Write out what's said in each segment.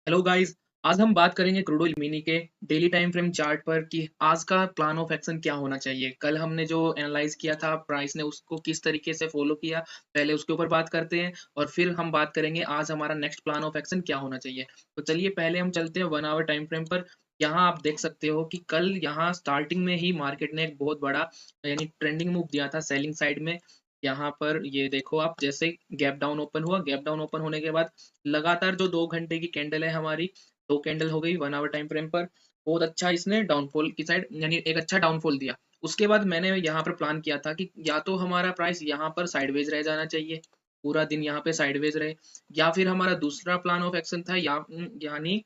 Hello guys. आज हम बात करेंगे क्रूड ऑयल मिनी के डेली टाइम फ्रेम चार्ट पर कि आज का प्लान ऑफ एक्शन क्या होना चाहिए। कल हमने जो एनालाइज किया था प्राइस ने उसको किस तरीके से फॉलो किया, पहले उसके ऊपर बात करते हैं और फिर हम बात करेंगे आज हमारा नेक्स्ट प्लान ऑफ एक्शन क्या होना चाहिए। तो चलिए पहले हम चलते हैं 1 आवर टाइम फ्रेम पर। यहाँ आप देख सकते हो कि कल यहाँ स्टार्टिंग में ही मार्केट ने एक बहुत बड़ा यानी ट्रेंडिंग मूव दिया था सेलिंग साइड में। यहाँ पर ये देखो आप, जैसे गैप डाउन ओपन हुआ, गैप डाउन ओपन होने के बाद लगातार जो 2 घंटे की कैंडल है हमारी, 2 कैंडल हो गई 1 आवर टाइम फ्रेम पर। बहुत अच्छा इसने डाउनफॉल की साइड यानी एक अच्छा डाउनफॉल दिया। उसके बाद मैंने यहाँ पर प्लान किया था कि या तो हमारा प्राइस यहाँ पर साइडवेज रह जाना चाहिए, पूरा दिन यहाँ पे साइडवेज रहे, या फिर हमारा दूसरा प्लान ऑफ एक्शन था यानी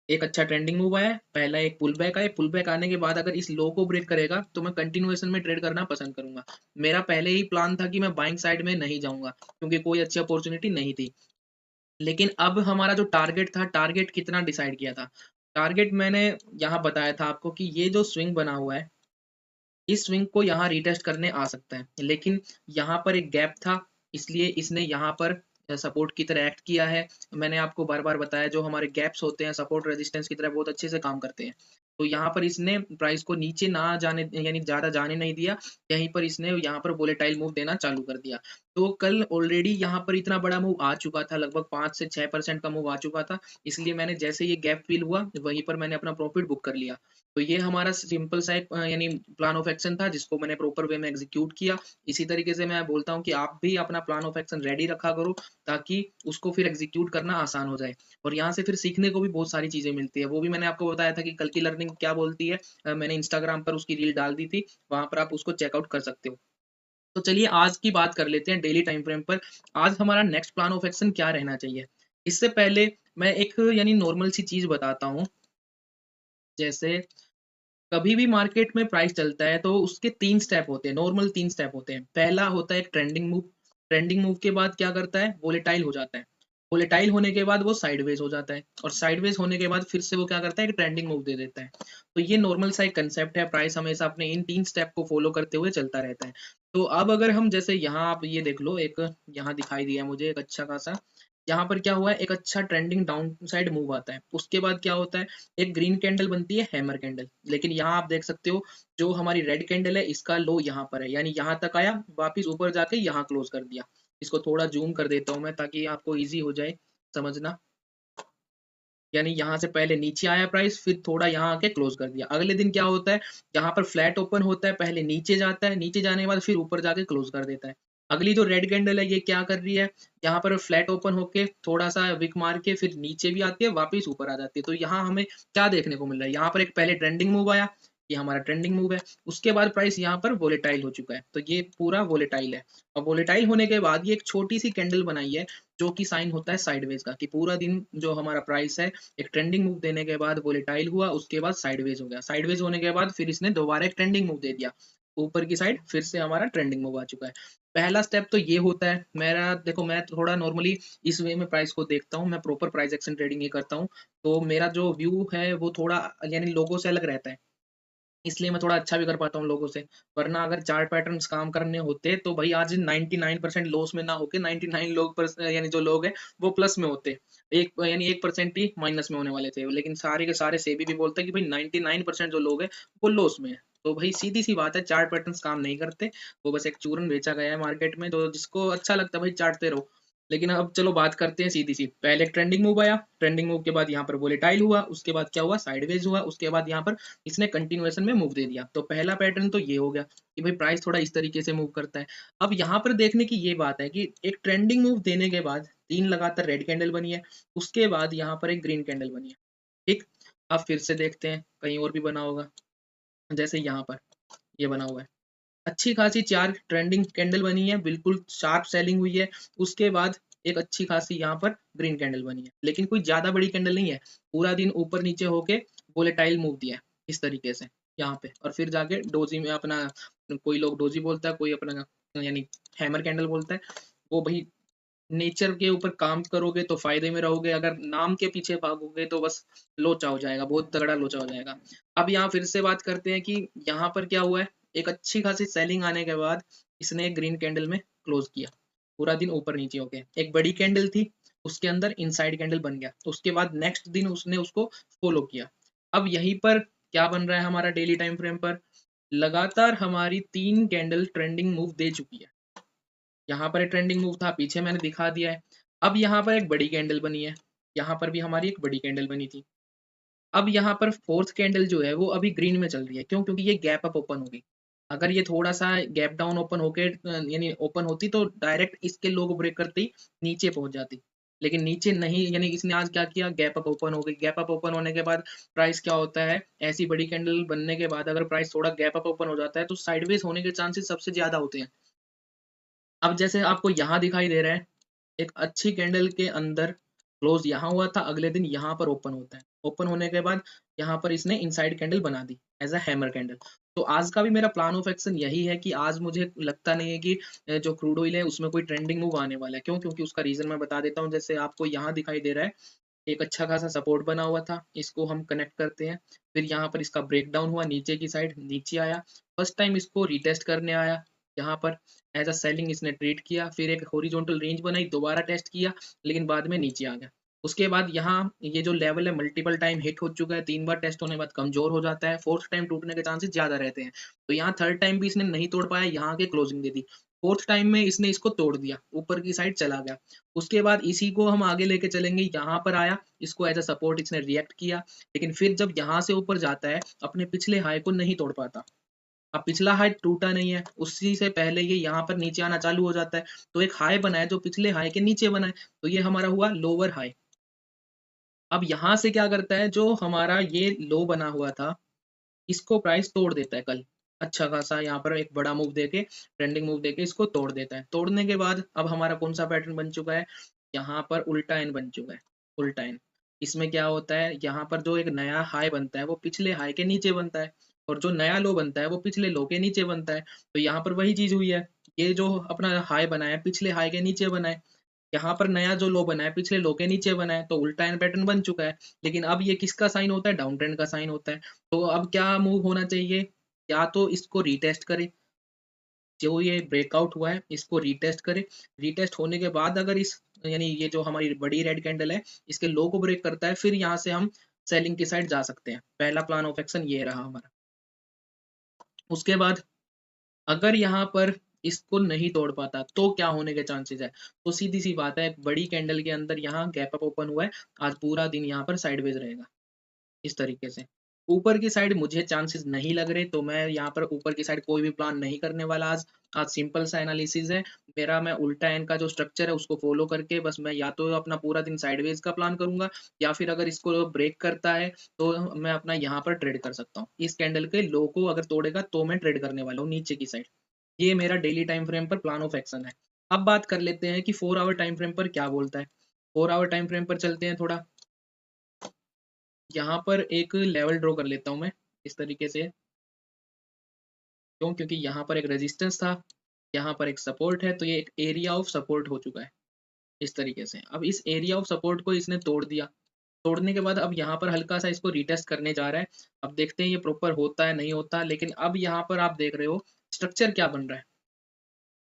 एक अच्छा ट्रेंडिंग मूव आया है, पहला एक पुल बैक आया, पुल बैक आने के बाद अगर इस लो को ब्रेक करेगा तो मैं कंटिन्यूएशन में ट्रेड करना पसंद करूंगा। मेरा पहले ही प्लान था कि मैं बाइंग साइड में नहीं जाऊंगा क्योंकि कोई अच्छी अपॉर्चुनिटी नहीं थी। लेकिन अब हमारा जो टारगेट था, टारगेट कितना डिसाइड किया था, टारगेट मैंने यहाँ बताया था आपको कि ये जो स्विंग बना हुआ है, इस स्विंग को यहाँ रिटेस्ट करने आ सकता है, लेकिन यहाँ पर एक गैप था, इसलिए इसने यहाँ पर सपोर्ट की तरह एक्ट किया है। मैंने आपको बार बार बताया जो हमारे गैप्स होते हैं सपोर्ट रेजिस्टेंस की तरह बहुत अच्छे से काम करते हैं। तो यहाँ पर इसने प्राइस को नीचे ना जाने यानी ज्यादा जाने नहीं दिया, यहीं पर इसने यहाँ पर वोलेटाइल मूव देना चालू कर दिया। तो कल ऑलरेडी यहाँ पर इतना बड़ा मूव आ चुका था, लगभग 5 से 6% का मूव आ चुका था, इसलिए मैंने जैसे ये गैप फिल हुआ वहीं पर मैंने अपना प्रॉफिट बुक कर लिया। तो ये हमारा सिंपल सा एक यानी प्लान ऑफ एक्शन था जिसको मैंने प्रॉपर वे में एग्जीक्यूट किया। इसी तरीके से मैं बोलता हूँ कि आप भी अपना प्लान ऑफ एक्शन रेडी रखा करो ताकि उसको फिर एग्जीक्यूट करना आसान हो जाए। और यहाँ से फिर सीखने को भी बहुत सारी चीजें मिलती है, वो भी मैंने आपको बताया था कि कल की लर्निंग क्या बोलती है। मैंने इंस्टाग्राम पर उसकी रील डाल दी थी, वहां पर आप उसको चेकआउट कर सकते हो। तो चलिए आज की बात कर लेते हैं डेली टाइम फ्रेम पर। आज हमारा नेक्स्ट प्लान ऑफ एक्शन क्या रहना चाहिए। इससे पहले मैं एक यानी नॉर्मल सी चीज बताता हूँ। जैसे कभी भी मार्केट में प्राइस चलता है तो उसके 3 स्टेप होते हैं, नॉर्मल 3 स्टेप होते हैं। पहला होता है एक ट्रेंडिंग मूव। ट्रेंडिंग मूव के बाद क्या करता है, वोलेटाइल हो जाता है। वोलेटाइल होने के बाद वो साइडवेज हो जाता है, और साइडवेज होने के बाद फिर से वो क्या करता है, एक ट्रेंडिंग मूव दे देता है। तो ये नॉर्मल सा एक कंसेप्ट है, प्राइस हमेशा अपने इन 3 स्टेप को फॉलो करते हुए चलता रहता है। तो अब अगर हम जैसे यहाँ आप ये देख लो, एक यहाँ दिखाई दिया मुझे एक अच्छा खासा, यहाँ पर क्या हुआ है, एक अच्छा ट्रेंडिंग डाउन साइड मूव आता है। उसके बाद क्या होता है, एक ग्रीन कैंडल बनती है, हैमर कैंडल। लेकिन यहाँ आप देख सकते हो जो हमारी रेड कैंडल है इसका लो यहाँ पर है, यानी यहाँ तक आया, वापिस ऊपर जाके यहाँ क्लोज कर दिया। इसको थोड़ा जूम कर देता हूँ मैं ताकि आपको इजी हो जाए समझना। यानी यहाँ से पहले नीचे आया प्राइस, फिर थोड़ा यहाँ आके क्लोज कर दिया। अगले दिन क्या होता है, यहाँ पर फ्लैट ओपन होता है, पहले नीचे जाता है, नीचे जाने के बाद फिर ऊपर जाके क्लोज कर देता है। अगली जो रेड कैंडल है ये क्या कर रही है, यहाँ पर फ्लैट ओपन होके थोड़ा सा विक मार के फिर नीचे भी आती है, वापिस ऊपर आ जाती है। तो यहाँ हमें क्या देखने को मिल रहा है, यहाँ पर एक पहले ट्रेंडिंग मूव आया, ये हमारा ट्रेंडिंग मूव है। उसके बाद प्राइस यहाँ पर वोलेटाइल हो चुका है, तो ये पूरा वोलेटाइल है। और वोलेटाइल होने के बाद ये एक छोटी सी कैंडल बनाई है जो कि साइन होता है साइडवेज का, कि पूरा दिन जो हमारा प्राइस है एक ट्रेंडिंग मूव देने के बाद वोलेटाइल हुआ, उसके बाद साइडवेज हो गया, साइडवेज होने के बाद फिर इसने दोबारा एक ट्रेंडिंग मूव दे दिया ऊपर की साइड, फिर से हमारा ट्रेंडिंग मूव आ चुका है। पहला स्टेप तो ये होता है मेरा। देखो मैं थोड़ा नॉर्मली इस वे में प्राइस को देखता हूँ, मैं प्रॉपर प्राइस एक्शन ट्रेडिंग ही करता हूँ। तो मेरा जो व्यू है वो थोड़ा यानी लोगों से अलग रहता है, इसलिए मैं थोड़ा अच्छा भी कर पाता हूँ लोगों से। वरना अगर चार्ट पैटर्न्स काम करने होते तो भाई आज 99% लॉस में ना होके 99 लोग पर यानी जो लोग हैं वो प्लस में होते। एक यानी 1% ही माइनस में होने वाले थे, लेकिन सारे के सारे सेबी भी बोलते हैं कि भाई 99% जो लोग हैं वो लॉस में है। तो भाई सीधी सी बात है, चार्ट पैटर्न्स काम नहीं करते, वो बस एक चूरन बेचा गया है मार्केट में। तो जिसको अच्छा लगता है भाई चाटते रहो। लेकिन अब चलो बात करते हैं सीधी सी, पहले ट्रेंडिंग मूव आया, ट्रेंडिंग मूव के बाद यहाँ पर वोलेटाइल हुआ, उसके बाद क्या हुआ, साइडवेज हुआ, उसके बाद यहाँ पर इसने कंटिन्यूएशन में मूव दे दिया। तो पहला पैटर्न तो ये हो गया कि भाई प्राइस थोड़ा इस तरीके से मूव करता है। अब यहाँ पर देखने की ये बात है कि एक ट्रेंडिंग मूव देने के बाद 3 लगातार रेड कैंडल बनी है, उसके बाद यहाँ पर एक ग्रीन कैंडल बनी है। ठीक, अब फिर से देखते हैं कहीं और भी बना होगा, जैसे यहाँ पर ये बना हुआ है, अच्छी खासी 4 ट्रेंडिंग कैंडल बनी है, बिल्कुल शार्प सेलिंग हुई है। उसके बाद एक अच्छी खासी यहाँ पर ग्रीन कैंडल बनी है, लेकिन कोई ज्यादा बड़ी कैंडल नहीं है, पूरा दिन ऊपर नीचे होके वोलेटाइल मूव दिया है इस तरीके से यहाँ पे। और फिर जाके डोजी में अपना, कोई लोग डोजी बोलता है, कोई अपना यानी हैमर कैंडल बोलता है। वो भाई नेचर के ऊपर काम करोगे तो फायदे में रहोगे, अगर नाम के पीछे भागोगे तो बस लोचा हो जाएगा, बहुत तगड़ा लोचा हो जाएगा। अब यहाँ फिर से बात करते हैं कि यहाँ पर क्या हुआ है, एक अच्छी खासी सेलिंग आने के बाद इसने एक ग्रीन कैंडल में क्लोज किया, पूरा दिन ऊपर नीचे हो गया। एक बड़ी कैंडल थी, उसके अंदर इनसाइड कैंडल बन गया। उसके बाद नेक्स्ट दिन उसने उसको फॉलो किया। अब यहीं पर क्या बन रहा है हमारा डेली टाइम फ्रेम पर, लगातार हमारी 3 कैंडल ट्रेंडिंग मूव दे चुकी है। यहाँ पर एक ट्रेंडिंग मूव था, पीछे मैंने दिखा दिया है। अब यहाँ पर एक बड़ी कैंडल बनी है, यहाँ पर भी हमारी एक बड़ी कैंडल बनी थी। अब यहाँ पर 4th कैंडल जो है वो अभी ग्रीन में चल रही है, क्यों? क्योंकि ये गैप अप ओपन हो गई। अगर ये थोड़ा-सा गैप डाउन ओपन होके यानी ओपन होती तो डायरेक्ट इसके लो को ब्रेक करते ही नीचे पहुँच जाती। लेकिन नीचे नहीं, यानी इसने आज क्या किया, गैप अप ओपन हो गई। गैप अप ओपन होने के बाद प्राइस क्या होता है, ऐसी बड़ी कैंडल बनने के बाद अगर प्राइस थोड़ा गैप अप ओपन हो जाता है तो साइडवेज होने के चांसेस सबसे ज़्यादा होते हैं। अब जैसे आपको यहाँ दिखाई दे रहा है, एक अच्छी कैंडल के अंदर क्लोज यहाँ हुआ था, अगले दिन यहाँ पर ओपन होता है। ओपन होने के बाद यहाँ पर इसने इनसाइड कैंडल बना दी एज अ हैमर कैंडल। तो आज का भी मेरा प्लान ऑफ एक्शन यही है कि आज मुझे लगता नहीं है कि जो क्रूड ऑयल है उसमें कोई ट्रेंडिंग मूव आने वाला है। क्यों? क्योंकि उसका रीजन मैं बता देता हूँ। जैसे आपको यहाँ दिखाई दे रहा है, एक अच्छा खासा सपोर्ट बना हुआ था, इसको हम कनेक्ट करते हैं। फिर यहाँ पर इसका ब्रेकडाउन हुआ नीचे की साइड, नीचे आया। फर्स्ट टाइम इसको रीटेस्ट करने आया, यहाँ पर एज अ सेलिंग इसने ट्रीट किया। फिर एक हॉरिजॉन्टल रेंज बनाई, दोबारा टेस्ट किया, लेकिन बाद में नीचे आ गया। उसके बाद यहाँ ये जो लेवल है मल्टीपल टाइम हिट हो चुका है, 3 बार टेस्ट होने के बाद कमजोर हो जाता है, 4th टाइम टूटने के चांसेस ज्यादा रहते हैं। तो यहाँ 3rd टाइम भी इसने नहीं तोड़ पाया, यहाँ के क्लोजिंग दे दी। 4th टाइम में इसने इसको तोड़ दिया, ऊपर की साइड चला गया। उसके बाद इसी को हम आगे लेके चलेंगे, यहाँ पर आया, इसको एज अ सपोर्ट इसने रिएक्ट किया, लेकिन फिर जब यहाँ से ऊपर जाता है अपने पिछले हाई को नहीं तोड़ पाता। अब पिछला हाई टूटा नहीं है, उसी से पहले ये यहाँ पर नीचे आना चालू हो जाता है, तो एक हाई बना है जो पिछले हाई के नीचे बना है, तो ये हमारा हुआ लोअर हाई। अब यहाँ से क्या करता है, जो हमारा ये लो बना हुआ था, इसको प्राइस तोड़ देता है कल। अच्छा खासा यहाँ पर एक बड़ा मूव देके, ट्रेंडिंग मूव देके इसको तोड़ देता है। तोड़ने के बाद अब हमारा कौन सा पैटर्न बन चुका है, यहाँ पर उल्टा एन बन चुका है। उल्टा एन, इसमें क्या होता है, यहाँ पर जो एक नया हाई बनता है वो पिछले हाई के नीचे बनता है, और जो नया लो बनता है वो पिछले लो के नीचे बनता है। तो यहाँ पर वही चीज हुई है, ये जो अपना हाई बना है पिछले हाई के नीचे बना है, यहाँ पर नया जो लो बना है पिछले लो के नीचे बना है, तो उल्टा एन पैटर्न बन चुका है। लेकिन अब ये किसका साइन होता है, डाउन ट्रेंड का साइन होता है। तो अब क्या मूव होना चाहिए, या तो इसको रीटेस्ट करे, जो ये ब्रेकआउट हुआ है इसको रीटेस्ट करे। रीटेस्ट होने के बाद अगर इस, यानी ये जो हमारी बड़ी रेड कैंडल है इसके लो को ब्रेक करता है, फिर यहाँ से हम सेलिंग की साइड जा सकते हैं। पहला प्लान ऑफ एक्शन ये रहा हमारा। उसके बाद अगर यहाँ पर इसको नहीं तोड़ पाता तो क्या होने के चांसेस है, तो सीधी सी बात है, एक बड़ी कैंडल के अंदर यहाँ गैप अप ओपन हुआ है, आज पूरा दिन यहाँ पर साइडवेज रहेगा इस तरीके से। ऊपर की साइड मुझे चांसेस नहीं लग रहे, तो मैं यहाँ पर ऊपर की साइड कोई भी प्लान नहीं करने वाला आज। आज सिंपल सा एनालिसिस है मेरा, मैं उल्टा एन का जो स्ट्रक्चर है उसको फॉलो करके बस मैं या तो अपना पूरा दिन साइडवेज का प्लान करूंगा, या फिर अगर इसको ब्रेक करता है तो मैं अपना यहाँ पर ट्रेड कर सकता हूँ। इस कैंडल के लो को अगर तोड़ेगा तो मैं ट्रेड करने वाला हूँ नीचे की साइड। ये मेरा डेली टाइम फ्रेम पर प्लान ऑफ एक्शन है। अब बात कर लेते हैं कि 4 आवर टाइम फ्रेम पर क्या बोलता है। 4 आवर टाइम फ्रेम पर चलते हैं थोड़ा। यहाँ पर एक लेवल ड्रॉ कर लेता हूँ मैं इस तरीके से। क्यों? क्योंकि यहाँ पर एक रेजिस्टेंस था, यहाँ पर एक सपोर्ट है, तो ये एक एरिया ऑफ सपोर्ट हो चुका है इस तरीके से। अब इस एरिया ऑफ सपोर्ट को इसने तोड़ दिया। तोड़ने के बाद अब यहाँ पर हल्का सा इसको रीटेस्ट करने जा रहा है। अब देखते हैं ये प्रॉपर होता है नहीं होता, लेकिन अब यहाँ पर आप देख रहे हो स्ट्रक्चर क्या बन रहा है।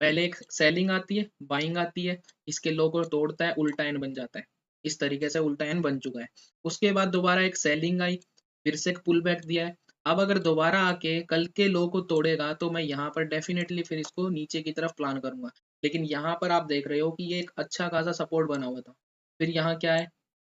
पहले एक सेलिंग आती है, बाइंग आती है, इसके लो को तोड़ता है, उल्टा एन बन जाता है। इस तरीके से उल्टा एन बन चुका है। उसके बाद दोबारा एक सेलिंग आई, फिर से एक पुल बैक दिया है। अब अगर दोबारा आके कल के लो को तोड़ेगा तो मैं यहाँ पर डेफिनेटली फिर इसको नीचे की तरफ प्लान करूंगा। लेकिन यहाँ पर आप देख रहे हो कि ये एक अच्छा खासा सपोर्ट बना हुआ था। फिर यहाँ क्या है,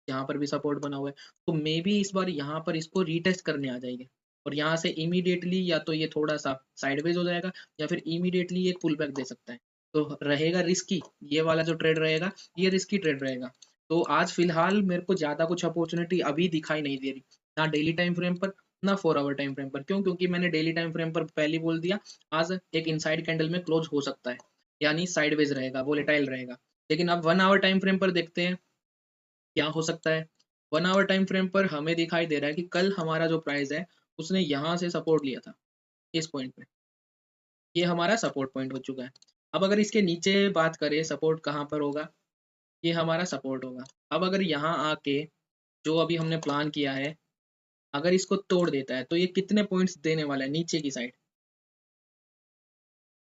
यहाँ पर भी सपोर्ट बना हुआ है, तो मे बी इस बार यहाँ पर इसको रीटेस्ट करने आ जाएंगे, और यहाँ से इमीडिएटली या तो ये थोड़ा सा साइडवेज हो जाएगा, या फिर इमीडिएटली ये पुल बैक दे सकता है। तो रहेगा रिस्की, ये वाला जो ट्रेड रहेगा ये रिस्की ट्रेड रहेगा। तो आज फिलहाल मेरे को ज्यादा कुछ अपॉर्चुनिटी अभी दिखाई नहीं दे रही, ना डेली टाइम फ्रेम पर, ना 4 आवर टाइम फ्रेम पर। क्यों? क्योंकि मैंने डेली टाइम फ्रेम पर पहले ही बोल दिया, आज एक इनसाइड कैंडल में क्लोज हो सकता है, यानी साइडवेज रहेगा, वोलेटाइल रहेगा। लेकिन अब 1 आवर टाइम फ्रेम पर देखते हैं क्या हो सकता है। 1 आवर टाइम फ्रेम पर हमें दिखाई दे रहा है कि कल हमारा जो प्राइस है उसने यहाँ से सपोर्ट लिया था, इस पॉइंट पे। ये हमारा सपोर्ट पॉइंट हो चुका है। अब अगर इसके नीचे बात करें सपोर्ट कहाँ पर होगा, ये हमारा सपोर्ट होगा। अब अगर यहाँ आके जो अभी हमने प्लान किया है, अगर इसको तोड़ देता है तो ये कितने पॉइंट्स देने वाला है नीचे की साइड,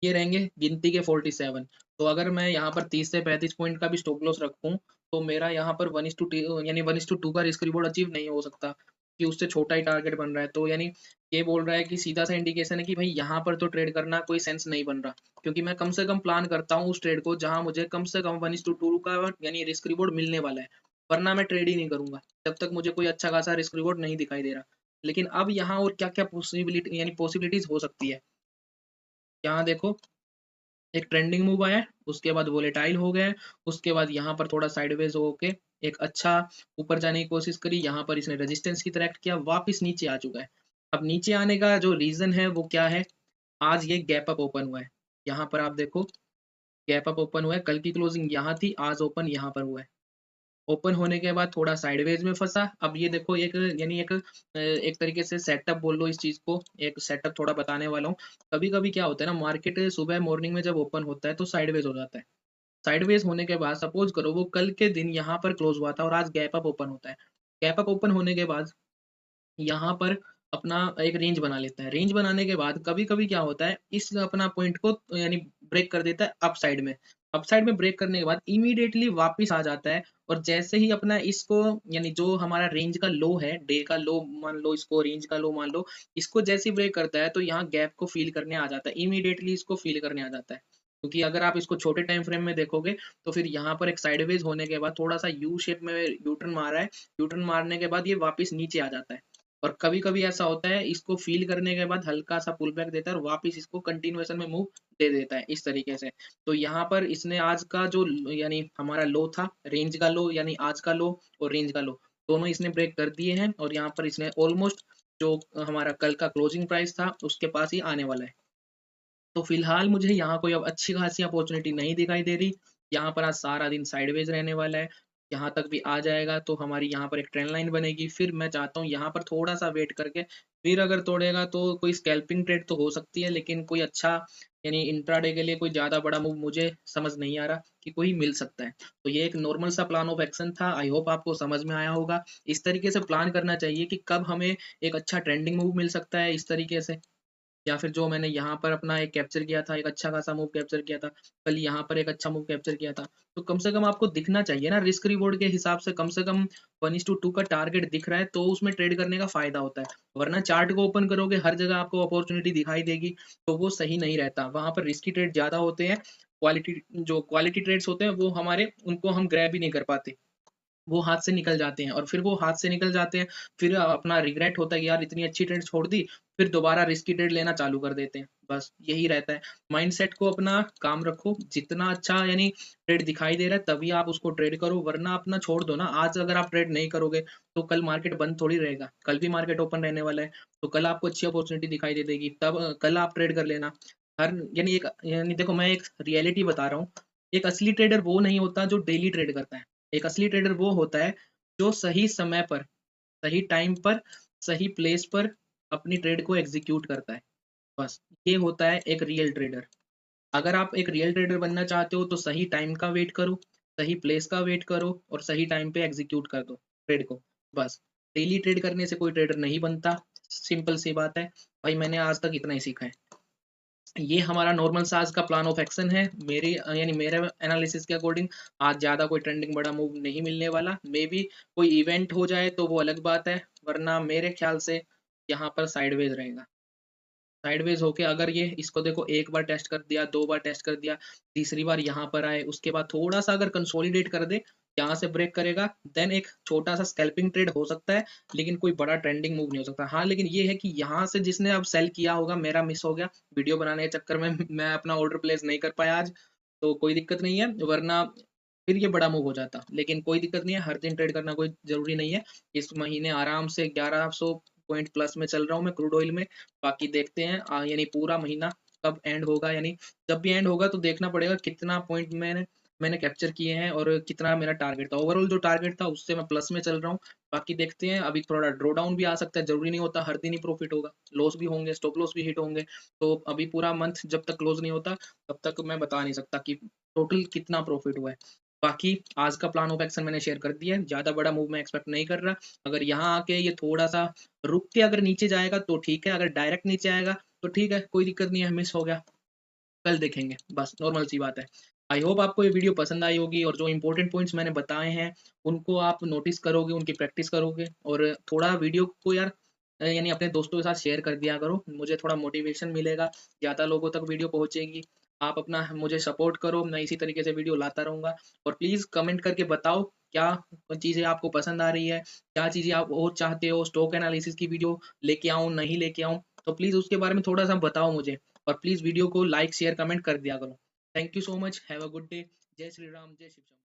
ये रहेंगे गिनती के 47। तो अगर मैं यहाँ पर 30 से 35 पॉइंट का भी स्टॉप लॉस रखूँ, तो मेरा यहाँ पर 1:2 यानी 1:2 का रिस्क रिवॉर्ड अचीव नहीं हो सकता, कि उससे छोटा ही टारगेट बन रहा है। तो यानी ये बोल रहा है कि सीधा सा इंडिकेशन है कि भाई यहाँ पर तो ट्रेड करना कोई सेंस नहीं बन रहा, क्योंकि मैं कम से कम प्लान करता हूँ उस ट्रेड को जहाँ मुझे कम से कम 1:2 का यानी रिस्क रिवॉर्ड मिलने वाला है, वरना मैं ट्रेड ही नहीं करूंगा जब तक मुझे कोई अच्छा खासा रिस्क रिवॉर्ड नहीं दिखाई दे रहा। लेकिन अब यहाँ और क्या क्या पॉसिबिलिटी यानी पॉसिबिलिटीज हो सकती है, यहाँ देखो, एक ट्रेंडिंग मूव आया है, उसके बाद वोलेटाइल हो गया है, उसके बाद यहाँ पर थोड़ा साइडवेज होके एक अच्छा ऊपर जाने की कोशिश करी, यहाँ पर इसने रेजिस्टेंस की तरह एक्ट किया, वापस नीचे आ चुका है। अब नीचे आने का जो रीजन है वो क्या है, आज ये गैप अप ओपन हुआ है, यहाँ पर आप देखो गैप अप ओपन हुआ है, कल की क्लोजिंग यहाँ थी, आज ओपन यहाँ पर हुआ है। ओपन होने के बाद थोड़ा साइडवेज में फंसा, अब ये देखो एक यानी एक तरीके से सेटअप बोल लो इस चीज को, एक सेटअप थोड़ा बताने वाला हूँ। कभी कभी क्या होता है ना, मार्केट सुबह मॉर्निंग में जब ओपन होता है तो साइडवेज हो जाता है। साइडवेज होने के बाद सपोज करो वो कल के दिन यहाँ पर क्लोज हुआ था और आज गैप अप ओपन होता है। गैप अप ओपन होने के बाद यहाँ पर अपना एक रेंज बना लेता है, रेंज बनाने के बाद कभी कभी क्या होता है, इस अपना पॉइंट को यानी ब्रेक कर देता है अप साइड में। अप साइड में ब्रेक करने के बाद इमीडिएटली वापस आ जाता है, और जैसे ही अपना इसको यानी जो हमारा रेंज का लो है, डे का लो मान लो, इसको रेंज का लो मान लो, इसको जैसे ही ब्रेक करता है तो यहाँ गैप को फील करने आ जाता है, इमीडिएटली इसको फील करने आ जाता है। क्योंकि अगर आप इसको छोटे टाइम फ्रेम में देखोगे तो फिर यहाँ पर एक साइडवेज होने के बाद थोड़ा सा यू शेप में यू टर्न मारा है, यू टर्न मारने के बाद ये वापस नीचे आ जाता है। और कभी कभी ऐसा होता है, इसको फील करने के बाद हल्का सा पुल बैक देता है और वापस इसको कंटिन्यूएशन में मूव दे देता है इस तरीके से। तो यहाँ पर इसने आज का जो यानी हमारा लो था, रेंज का लो यानी आज का लो और रेंज का लो, दोनों इसने ब्रेक कर दिए हैं, और यहाँ पर इसने ऑलमोस्ट जो हमारा कल का क्लोजिंग प्राइस था उसके पास ही आने वाला है। तो फिलहाल मुझे यहाँ कोई अब अच्छी खासी अपॉर्चुनिटी नहीं दिखाई दे रही। यहाँ पर आज सारा दिन साइडवेज रहने वाला है, यहाँ तक भी आ जाएगा तो हमारी यहाँ पर एक ट्रेंड लाइन बनेगी, फिर मैं चाहता हूँ यहाँ पर थोड़ा सा वेट करके फिर अगर तोड़ेगा तो कोई स्कैल्पिंग ट्रेड तो हो सकती है, लेकिन कोई अच्छा यानी इंट्राडे के लिए कोई ज्यादा बड़ा मूव मुझे समझ नहीं आ रहा कि कोई मिल सकता है। तो ये एक नॉर्मल सा प्लान ऑफ एक्शन था, आई होप आपको समझ में आया होगा। इस तरीके से प्लान करना चाहिए कि कब हमें एक अच्छा ट्रेंडिंग मूव मिल सकता है इस तरीके से, या फिर जो मैंने यहाँ पर अपना एक कैप्चर किया था, एक अच्छा खासा मूव कैप्चर किया था, कल यहाँ पर एक अच्छा मूव कैप्चर किया था। तो कम से कम आपको दिखना चाहिए ना, रिस्क रिवॉर्ड के हिसाब से कम 1:2 का टारगेट दिख रहा है तो उसमें ट्रेड करने का फायदा होता है। वरना चार्ट को ओपन करोगे हर जगह आपको अपॉर्चुनिटी दिखाई देगी, तो वो सही नहीं रहता, वहां पर रिस्की ट्रेड ज्यादा होते हैं। क्वालिटी ट्रेड्स होते हैं वो हमारे उनको हम ग्रैब ही नहीं कर पाते, वो हाथ से निकल जाते हैं, और फिर वो हाथ से निकल जाते हैं, फिर अपना रिग्रेट होता है कि यार इतनी अच्छी ट्रेड छोड़ दी, फिर दोबारा रिस्की ट्रेड लेना चालू कर देते हैं। बस यही रहता है। माइंडसेट को अपना काम रखो, जितना अच्छा यानी ट्रेड दिखाई दे रहा है तभी आप उसको ट्रेड करो, वरना अपना छोड़ दो ना। आज अगर आप ट्रेड नहीं करोगे तो कल मार्केट बंद थोड़ी रहेगा, कल भी मार्केट ओपन रहने वाला है, तो कल आपको अच्छी अपॉर्चुनिटी दिखाई दे देगी, तब कल आप ट्रेड कर लेना। हर यानी एक यानी देखो, मैं एक रियलिटी बता रहा हूँ, एक असली ट्रेडर वो नहीं होता जो डेली ट्रेड करता है। एक असली ट्रेडर वो होता है जो सही समय पर, सही टाइम पर, सही प्लेस पर अपनी ट्रेड को एग्जीक्यूट करता है। बस ये होता है एक रियल ट्रेडर। अगर आप एक रियल ट्रेडर बनना चाहते हो तो सही टाइम का वेट करो, सही प्लेस का वेट करो और सही टाइम पे एग्जीक्यूट कर दो ट्रेड को। बस डेली ट्रेड करने से कोई ट्रेडर नहीं बनता, सिंपल सी बात है। भाई मैंने आज तक इतना ही सीखा है। ये हमारा नॉर्मल साज का प्लान ऑफ एक्शन है, मेरे यानी मेरे एनालिसिस के अकॉर्डिंग। आज ज्यादा कोई ट्रेंडिंग बड़ा मूव नहीं मिलने वाला, मे बी कोई इवेंट हो जाए तो वो अलग बात है, वरना मेरे ख्याल से यहाँ पर साइडवेज रहेगा। साइडवेज होके अगर ये इसको देखो, एक बार टेस्ट कर दिया, दो बार टेस्ट कर दिया, तीसरी बार यहाँ पर आए, उसके बाद थोड़ा सा अगर कंसोलिडेट कर दे, यहाँ से ब्रेक करेगा, देन एक छोटा सा स्कैल्पिंग ट्रेड हो सकता है, लेकिन कोई बड़ा ट्रेंडिंग मूव नहीं हो सकता। हाँ लेकिन ये है कि यहाँ से जिसने अब सेल किया होगा, मेरा मिस हो गया वीडियो बनाने के चक्कर में मैं अपना ऑर्डर प्लेस नहीं कर पाया आज, तो कोई दिक्कत नहीं है, वरना फिर ये बड़ा मूव हो जाता। लेकिन कोई दिक्कत नहीं है, हर दिन ट्रेड करना कोई जरूरी नहीं है। इस महीने आराम से 1100 पॉइंट प्लस में चल रहा हूँ मैं क्रूड ऑयल में। बाकी देखते हैं यानी पूरा महीना कब एंड होगा, यानी जब भी एंड होगा तो देखना पड़ेगा कितना पॉइंट मैंने मैंने कैप्चर किए हैं और कितना मेरा टारगेट था। ओवरऑल जो टारगेट था उससे मैं प्लस में चल रहा हूँ। बाकी देखते हैं, अभी थोड़ा ड्रॉ डाउन भी आ सकता है, जरूरी नहीं होता हर दिन ही प्रॉफिट होगा, लॉस भी होंगे, स्टॉप लॉस भी हिट होंगे। तो अभी पूरा मंथ जब तक क्लोज नहीं होता तब तक मैं बता नहीं सकता कि टोटल कितना प्रॉफिट हुआ है। बाकी आज का प्लान ऑफ एक्शन मैंने शेयर कर दिया है, ज्यादा बड़ा मूव मैं एक्सपेक्ट नहीं कर रहा। अगर यहाँ आके ये थोड़ा सा रुक के अगर नीचे जाएगा तो ठीक है, अगर डायरेक्ट नीचे आएगा तो ठीक है, कोई दिक्कत नहीं है, मिस हो गया। कल देखेंगे, बस नॉर्मल सी बात है। आई होप आपको ये वीडियो पसंद आई होगी और जो इम्पोर्टेंट पॉइंट्स मैंने बताए हैं, उनको आप नोटिस करोगे, उनकी प्रैक्टिस करोगे और थोड़ा वीडियो को यार यानी अपने दोस्तों के साथ शेयर कर दिया करो। मुझे थोड़ा मोटिवेशन मिलेगा, ज़्यादा लोगों तक वीडियो पहुँचेगी। आप अपना मुझे सपोर्ट करो, मैं इसी तरीके से वीडियो लाता रहूँगा और प्लीज़ कमेंट करके बताओ क्या चीज़ें आपको पसंद आ रही है, क्या चीज़ें आप और चाहते हो, स्टॉक एनालिसिस की वीडियो लेके आऊँ, नहीं लेके आऊँ? तो प्लीज़ उसके बारे में थोड़ा-सा बताओ मुझे और प्लीज़ वीडियो को लाइक, शेयर, कमेंट कर दिया करो। Thank you so much, have a good day. जय श्री राम, जय शिव शंकर।